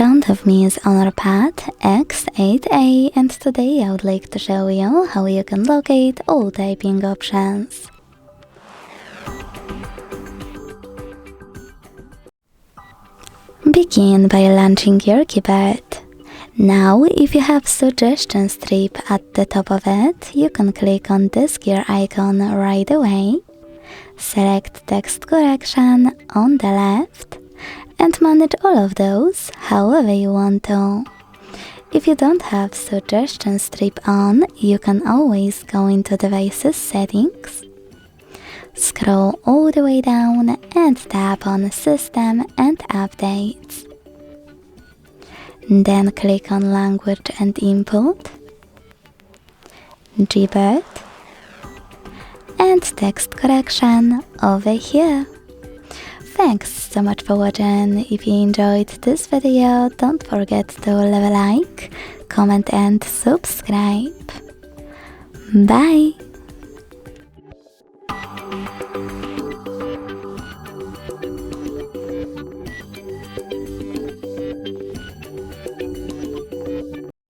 front of me is HONOR Pad X8a, and today I would like to show you how you can locate all typing options. Begin by launching your keyboard. Now, if you have suggestion strip at the top of it, you can click on this gear icon right away, select text correction on the left, and manage all of those however you want to. If you don't have suggestion strip on, you can always go into devices settings, scroll all the way down and tap on System and Updates. Then click on Language and Input, Gbird, and Text Correction over here. Thanks so much for watching. If you enjoyed this video, don't forget to leave a like, comment and subscribe. Bye!